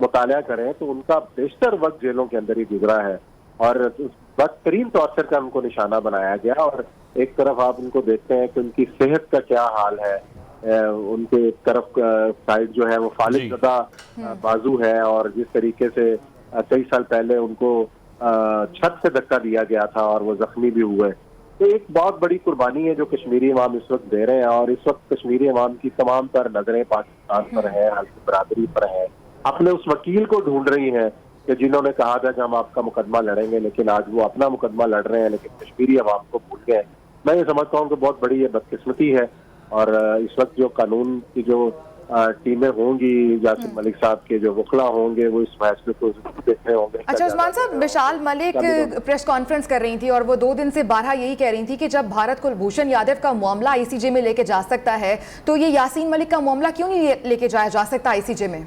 مطالعہ کریں تو ان کا بیشتر وقت جیلوں کے اندر ہی گزرا ہے اور بدترین ٹارچر کا ان کو نشانہ بنایا گیا. اور ایک طرف آپ ان کو دیکھتے ہیں کہ ان کی صحت کا کیا حال ہے, ان کے ایک طرف سائڈ جو ہے وہ فالج زدہ بازو ہے, اور جس طریقے سے کئی سال پہلے ان کو چھت سے دھکا دیا گیا تھا اور وہ زخمی بھی ہوئے. تو ایک بہت بڑی قربانی ہے جو کشمیری عوام اس وقت دے رہے ہیں, اور اس وقت کشمیری عوام کی تمام تر نظریں پاکستان پر ہیں, عالمی برادری پر ہیں, اپنے اس وکیل کو ڈھونڈ رہی ہیں کہ جنہوں نے کہا تھا کہ ہم آپ کا مقدمہ لڑیں گے, لیکن آج وہ اپنا مقدمہ لڑ رہے ہیں لیکن کشمیری عوام کو بھول گئے. میں یہ سمجھتا ہوں کہ بہت بڑی یہ بدقسمتی ہے, اور اس وقت جو قانون کی جو ٹیمیں ہوں گی, یاسین ملک صاحب کے جو وکلا ہوں گے, وہ اس فیصلے کو دیکھ رہے ہوں گے. اچھا عثمان صاحب, مشال ملک پریس کانفرنس کر رہی تھی اور وہ 2 دن سے بارہا یہی کہہ رہی تھی کہ جب بھارت کلبھوشن یادو کا معاملہ آئی سی جے میں لے کے جا سکتا ہے تو یہ یاسین ملک کا معاملہ کیوں نہیں لے کے جایا جا سکتا آئی سی جے میں؟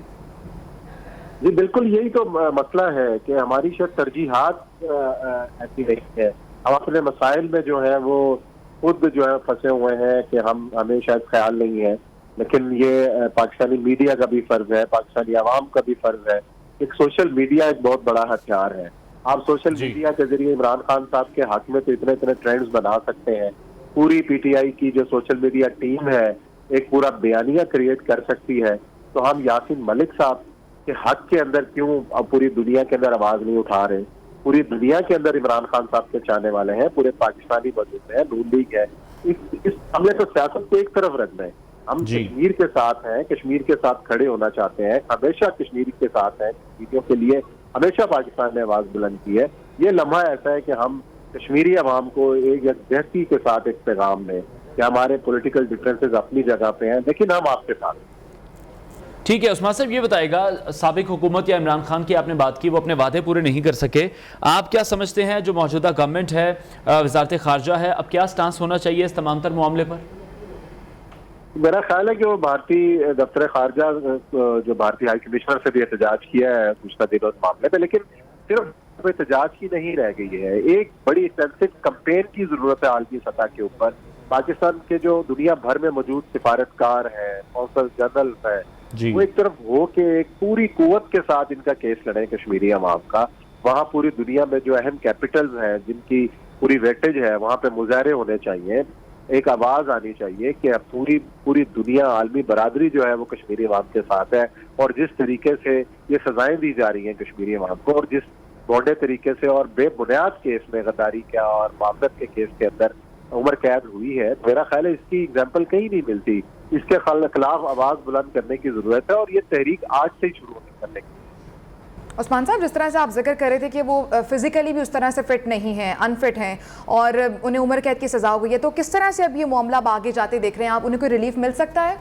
جی بالکل یہی تو مسئلہ ہے کہ ہماری شاید ترجیحات ایسی نہیں ہے. ہم اپنے مسائل میں جو ہے وہ خود جو ہے پھنسے ہوئے ہیں کہ ہمیں شاید خیال نہیں ہے, لیکن یہ پاکستانی میڈیا کا بھی فرض ہے, پاکستانی عوام کا بھی فرض ہے. ایک سوشل میڈیا ایک بہت بڑا ہتھیار ہے. آپ سوشل میڈیا کے ذریعے عمران خان صاحب کے حق میں تو اتنے ٹرینڈز بنا سکتے ہیں. پوری پی ٹی آئی کی جو سوشل میڈیا ٹیم ہے ایک پورا بیانیہ کریٹ کر سکتی ہے. تو ہم یاسین ملک صاحب کے حق کے اندر کیوں اب پوری دنیا کے اندر آواز نہیں اٹھا رہے؟ پوری دنیا کے اندر عمران خان صاحب کے چاہنے والے ہیں, پورے پاکستانی موجود ہیں, نون لیگ ہے. اس حملے کو سیاست کو ایک طرف رکھنا ہے. ہم کشمیر کے ساتھ ہیں, کشمیر کے ساتھ کھڑے ہونا چاہتے ہیں, ہمیشہ کشمیر کے ساتھ ہیں, کشمیریوں کے لیے ہمیشہ پاکستان نے آواز بلند کی ہے. یہ لمحہ ایسا ہے کہ ہم کشمیری عوام کو ایک یکجہتی کے ساتھ ایک پیغام دیں کہ ہمارے پولیٹیکل ڈفرینسز اپنی جگہ پہ ہیں لیکن ہم آپ کے ساتھ ہیں. ٹھیک ہے عثمان صاحب, یہ بتائے گا سابق حکومت یا عمران خان کی آپ نے بات کی, وہ اپنے وعدے پورے نہیں کر سکے. آپ کیا سمجھتے ہیں جو موجودہ گورنمنٹ ہے, وزارت خارجہ ہے, اب کیا سٹانس ہونا چاہیے اس تمام تر معاملے پر؟ میرا خیال ہے کہ وہ بھارتی دفتر خارجہ جو بھارتی ہائی کمشنر سے بھی احتجاج کیا ہے گزشتہ دنوں اس معاملے پہ, لیکن صرف احتجاج کی نہیں رہ گئی ہے. ایک بڑی ایکسٹینسو کمپین کی ضرورت ہے عالمی سطح کے اوپر. پاکستان کے جو دنیا بھر میں موجود سفارتکار ہیں, قونصل جنرل ہیں, وہ ایک طرف ہو کے ایک پوری قوت کے ساتھ ان کا کیس لڑیں کشمیری عوام کا. وہاں پوری دنیا میں جو اہم کیپٹلز ہیں جن کی پوری ویٹیج ہے وہاں پہ مظاہرے ہونے چاہیے. ایک آواز آنی چاہیے کہ پوری دنیا, عالمی برادری جو ہے وہ کشمیری عوام کے ساتھ ہے, اور جس طریقے سے یہ سزائیں دی جا رہی ہیں کشمیری عوام کو, اور جس بھونڈے طریقے سے اور بے بنیاد کیس میں غداری کا اور معاملت کے کیس کے اندر عمر قید ہوئی ہے, میرا خیال ہے اس کی اگزامپل کہیں نہیں ملتی. اس کے خلاف آواز بلند کرنے کی ضرورت ہے, اور یہ تحریک آج سے ہی شروع کرنے کی. عثمان صاحب, جس طرح سے آپ ذکر کر رہے تھے کہ وہ فزیکلی بھی اس طرح سے فٹ نہیں ہیں, انفٹ ہیں, اور انہیں عمر قید کی سزا ہو گئی ہے, تو کس طرح سے اب یہ معاملہ اب آگے جاتے دیکھ رہے ہیں آپ, انہیں کوئی ریلیف مل سکتا ہے؟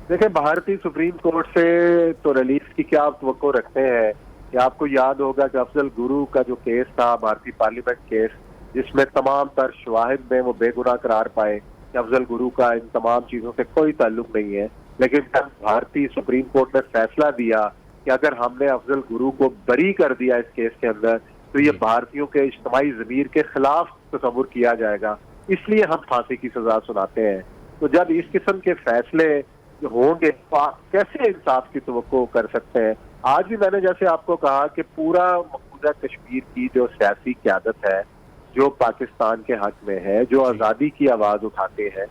دیکھیں, بھارتی سپریم کورٹ سے تو ریلیف کی کیا آپ توقع رکھتے ہیں؟ کہ آپ کو یاد ہوگا کہ افضل گرو کا جو کیس تھا, بھارتی پارلیمنٹ کیس, جس میں تمام تر شواہد میں وہ بے گناہ قرار پائے کہ افضل گرو کا ان تمام چیزوں سے کوئی تعلق نہیں ہے. لیکن جب بھارتی سپریم کورٹ نے فیصلہ دیا کہ اگر ہم نے افضل گرو کو بری کر دیا اس کیس کے اندر تو یہ بھارتیوں کے اجتماعی ضمیر کے خلاف تصور کیا جائے گا, اس لیے ہم پھانسی کی سزا سناتے ہیں. تو جب اس قسم کے فیصلے ہوں گے کیسے انصاف کی توقع کر سکتے ہیں؟ آج بھی میں نے جیسے آپ کو کہا کہ پورا مقبوضہ کشمیر کی جو سیاسی قیادت ہے جو پاکستان کے حق میں ہے, جو آزادی کی آواز اٹھاتے ہیں,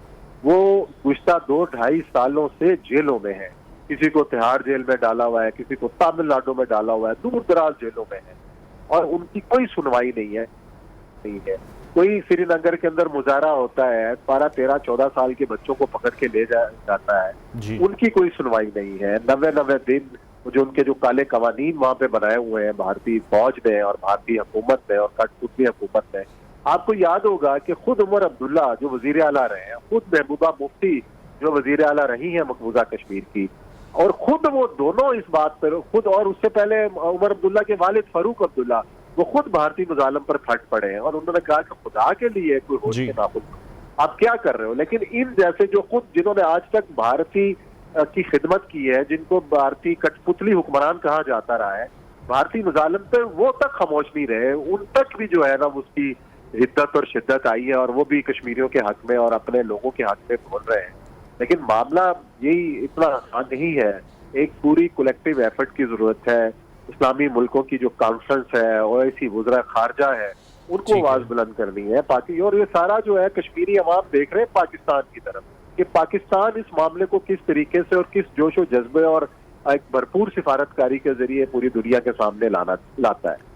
وہ گزشتہ 2-2.5 سالوں سے جیلوں میں ہیں. کسی کو تہاڑ جیل میں ڈالا ہوا ہے, کسی کو تامل ناڈو میں ڈالا ہوا ہے, دور دراز جیلوں میں ہے, اور ان کی کوئی سنوائی نہیں ہے. کوئی سری نگر کے اندر مظاہرہ ہوتا ہے, 12, 13, 14 سال کے بچوں کو پکڑ کے لے جاتا ہے, ان کی کوئی سنوائی نہیں ہے. 90 دن جو ان کے جو کالے قوانین وہاں پہ بنائے ہوئے ہیں بھارتی فوج نے اور بھارتی حکومت نے اور کٹ قطبی حکومت نے. آپ کو یاد ہوگا کہ خود عمر عبداللہ جو وزیر اعلیٰ رہے ہیں, خود محبوبہ مفتی جو وزیر اعلیٰ رہی ہیں مقبوضہ کشمیر کی, اور خود وہ دونوں اس بات پر خود, اور اس سے پہلے عمر عبداللہ کے والد فاروق عبداللہ, وہ خود بھارتی مظالم پر پھٹ پڑے ہیں, اور انہوں نے کہا کہ خدا کے لیے کوئی ہوش کے ناخن آپ کیا کر رہے ہو. لیکن ان جیسے جو خود جنہوں نے آج تک بھارتی کی خدمت کی ہے, جن کو بھارتی کٹ پتلی حکمران کہا جاتا رہا ہے, بھارتی مظالم پہ وہ تک خاموش نہیں رہے, ان تک بھی جو ہے نا اس کی حدت اور شدت آئی ہے, اور وہ بھی کشمیریوں کے حق میں اور اپنے لوگوں کے حق میں بول رہے ہیں. لیکن معاملہ یہی اتنا آسان نہیں ہے ایک پوری کولیکٹیو ایفرٹ کی ضرورت ہے. اسلامی ملکوں کی جو کانفرنس ہے, اویسی وزراء خارجہ ہے, ان کو آواز بلند کرنی ہے اور یہ سارا جو ہے کشمیری عوام دیکھ رہے ہیں پاکستان کی طرف کہ پاکستان اس معاملے کو کس طریقے سے اور کس جوش و جذبے اور ایک بھرپور سفارتکاری کے ذریعے پوری دنیا کے سامنے لاتا ہے.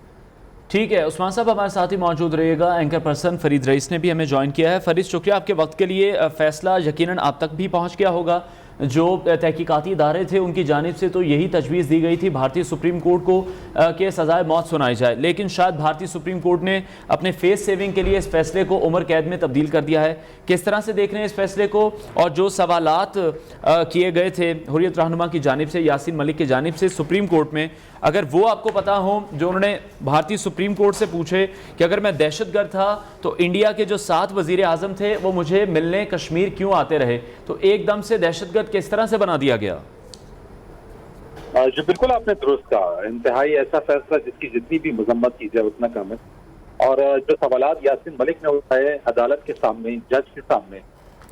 ٹھیک ہے عثمان صاحب, ہمارے ساتھ ہی موجود رہے گا. اینکر پرسن فرید رئیس نے بھی ہمیں جوائن کیا ہے. فرید, شکریہ آپ کے وقت کے لیے. فیصلہ یقیناً آپ تک بھی پہنچ گیا ہوگا. جو تحقیقاتی ادارے تھے ان کی جانب سے تو یہی تجویز دی گئی تھی بھارتی سپریم کورٹ کو کہ سزائے موت سنائی جائے, لیکن شاید بھارتی سپریم کورٹ نے اپنے فیس سیونگ کے لیے اس فیصلے کو عمر قید میں تبدیل کر دیا ہے. کس طرح سے دیکھ رہے ہیں اس فیصلے کو, اور جو سوالات کیے گئے تھے حریت رہنما کی جانب سے, یاسین ملک کی جانب سے سپریم کورٹ میں, اگر وہ آپ کو پتا ہو جو انہوں نے بھارتی سپریم کورٹ سے پوچھے کہ اگر میں دہشت گرد تھا تو انڈیا کے جو 7 وزیر اعظم تھے وہ مجھے ملنے کشمیر کیوں آتے رہے, تو ایک دم سے دہشت گرد کس طرح سے بنا دیا گیا؟ جو بالکل آپ نے درست کہا, انتہائی ایسا فیصلہ جس کی جتنی بھی مذمت کی جائے اتنا کم ہے. اور جو سوالات یاسین ملک نے اٹھائے عدالت کے سامنے, جج کے سامنے,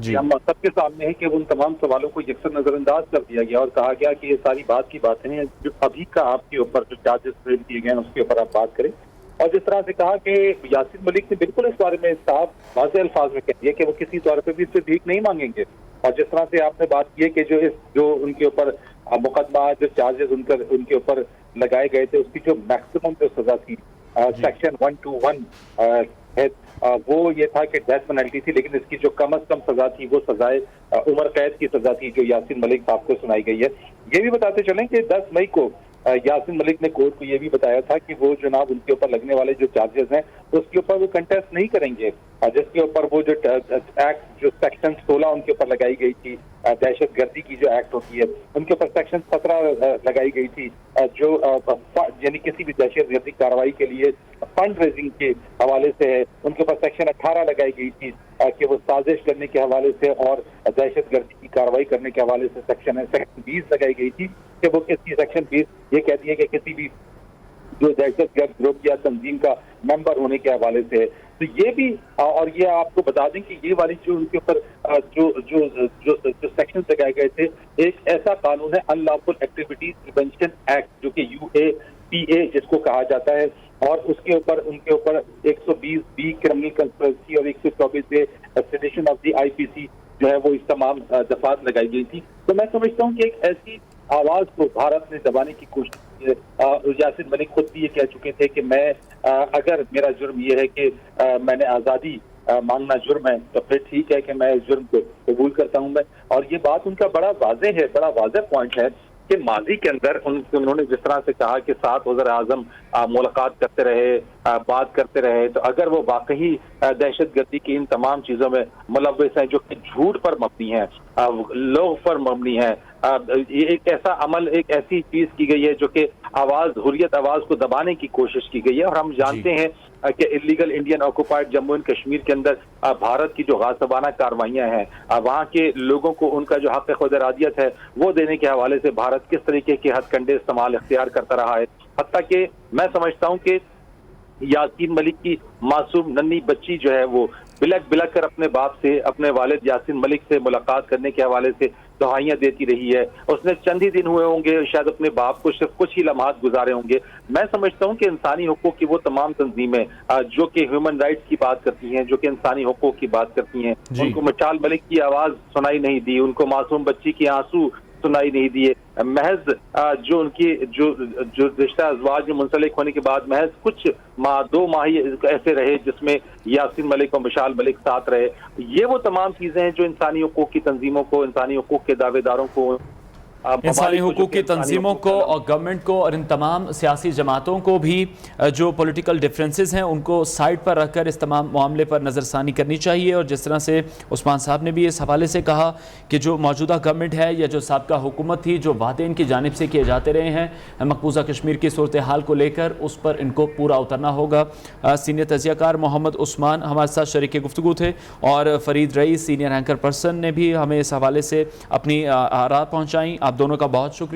ہم سب کے سامنے ہے کہ ان تمام سوالوں کو یکسر نظر انداز کر دیا گیا اور کہا گیا کہ یہ ساری بات کی باتیں ہیں جو ابھی کا آپ کے اوپر جو چارجز فریم کیے گئے ہیں اس کے اوپر آپ بات کریں. اور جس طرح سے کہا کہ یاسین ملک نے بالکل اس بارے میں صاف واضح الفاظ میں کہہ دیا کہ وہ کسی طور پہ بھی اس سے بھیک نہیں مانگیں گے. اور جس طرح سے آپ نے بات کی ہے کہ جو ان کے اوپر مقدمہ, جو چارجز ان کے اوپر لگائے گئے تھے, اس کی جو میکسیمم جو سزا تھی سیکشن 121 وہ یہ تھا کہ ڈیتھ پینلٹی تھی, لیکن اس کی جو کم از کم سزا تھی وہ سزائے عمر قید کی سزا تھی جو یاسین ملک صاحب کو سنائی گئی ہے. یہ بھی بتاتے چلیں کہ 10 مئی کو یاسین ملک نے کورٹ کو یہ بھی بتایا تھا کہ وہ جناب ان کے اوپر لگنے والے جو چارجز ہیں اس کے اوپر وہ کنٹیسٹ نہیں کریں گے, جس کے اوپر وہ جو ایکٹ جو سیکشن 16 ان کے اوپر لگائی گئی تھی, دہشت گردی کی جو ایکٹ ہوتی ہے ان کے اوپر سیکشن 17 لگائی گئی تھی, جو یعنی کسی بھی دہشت گردی کارروائی کے لیے فنڈ ریزنگ کے حوالے سے ہے, ان کے اوپر سیکشن 18 لگائی گئی تھی کہ وہ سازش کرنے کے حوالے سے اور دہشت گردی کی کارروائی کرنے کے حوالے سے سیکشن 20 لگائی گئی تھی کہ وہ کسی سیکشن 20 یہ کہتی ہے کہ کسی بھی جو دہشت گرد گروپ یا تنظیم کا ممبر ہونے کے حوالے سے ہے. تو یہ بھی, اور یہ آپ کو بتا دیں کہ یہ والی جو ان کے اوپر جو سیکشن لگائے گئے تھے, ایک ایسا قانون ہے ان لافل ایکٹیویٹیز پریونشن ایکٹ جو کہ UAPA جس کو کہا جاتا ہے, اور اس کے اوپر ان کے اوپر 120B کرمنل کنسپریسی اور 124 سیڈیشن آف دی IPC جو ہے وہ اس تمام دفعات لگائی گئی تھی. تو میں سمجھتا ہوں کہ ایک ایسی آواز کو بھارت نے دبانے کی کوشش کی ہے. یاسین ملک خود بھی یہ کہہ چکے تھے کہ میں اگر میرا جرم یہ ہے کہ میں نے آزادی مانگنا جرم ہے تو پھر ٹھیک ہے کہ میں اس جرم کو قبول کرتا ہوں میں. اور یہ بات ان کا بڑا واضح ہے, بڑا واضح پوائنٹ ہے کہ ماضی کے اندر انہوں نے جس طرح سے کہا کہ 7 وزراء اعظم ملاقات کرتے رہے, بات کرتے رہے, تو اگر وہ واقعی دہشت گردی کی ان تمام چیزوں میں ملوث ہیں جو کہ جھوٹ پر مبنی ہیں, لوگ پر مبنی ہیں, یہ ایک ایسا عمل, ایک ایسی چیز کی گئی ہے جو کہ حریت آواز کو دبانے کی کوشش کی گئی ہے. اور ہم جانتے ہیں کہ illegal Indian occupied Jammu and Kashmir کے اندر بھارت کی جو غاصبانہ کارروائیاں ہیں, وہاں کے لوگوں کو ان کا جو حق خود ارادیت ہے وہ دینے کے حوالے سے بھارت کس طریقے کے ہتھ کنڈے استعمال اختیار کرتا رہا ہے. حتیٰ کہ میں سمجھتا ہوں کہ یاسین ملک کی معصوم ننھی بچی جو ہے وہ بلک بلک کر اپنے باپ سے, اپنے والد یاسین ملک سے ملاقات کرنے کے حوالے سے دہائیاں دیتی رہی ہے. اس نے چند ہی دن ہوئے ہوں گے شاید اپنے باپ کو صرف کچھ ہی لمحات گزارے ہوں گے. میں سمجھتا ہوں کہ انسانی حقوق کی وہ تمام تنظیمیں جو کہ ہیومن رائٹس کی بات کرتی ہیں, جو کہ انسانی حقوق کی بات کرتی ہیں, ان کو مشال ملک کی آواز سنائی نہیں دی, ان کو معصوم بچی کے آنسو سنائی نہیں دیے. محض جو ان کی جو رشتہ ازواج میں منسلک ہونے کے بعد محض کچھ ماہ 2 ماہ ایسے رہے جس میں یاسین ملک اور مشال ملک ساتھ رہے. یہ وہ تمام چیزیں ہیں جو انسانی حقوق کی تنظیموں کو, انسانی حقوق کے دعوے داروں کو, انسانی حقوق کی تنظیموں کو اور گورنمنٹ کو اور ان تمام سیاسی جماعتوں کو بھی جو پولیٹیکل ڈیفرنسز ہیں ان کو سائڈ پر رکھ کر اس تمام معاملے پر نظر ثانی کرنی چاہیے. اور جس طرح سے عثمان صاحب نے بھی اس حوالے سے کہا کہ جو موجودہ گورنمنٹ ہے یا جو سابقہ حکومت تھی, جو وعدے ان کی جانب سے کیے جاتے رہے ہیں مقبوضہ کشمیر کی صورتحال کو لے کر, اس پر ان کو پورا اترنا ہوگا. سینئر تجزیہ کار محمد عثمان ہمارے ساتھ شریک گفتگو تھے, اور فرید رئیس سینئر اینکر پرسن نے بھی ہمیں اس حوالے سے اپنی آراء پہنچائیں. آپ دونوں کا بہت شکریہ.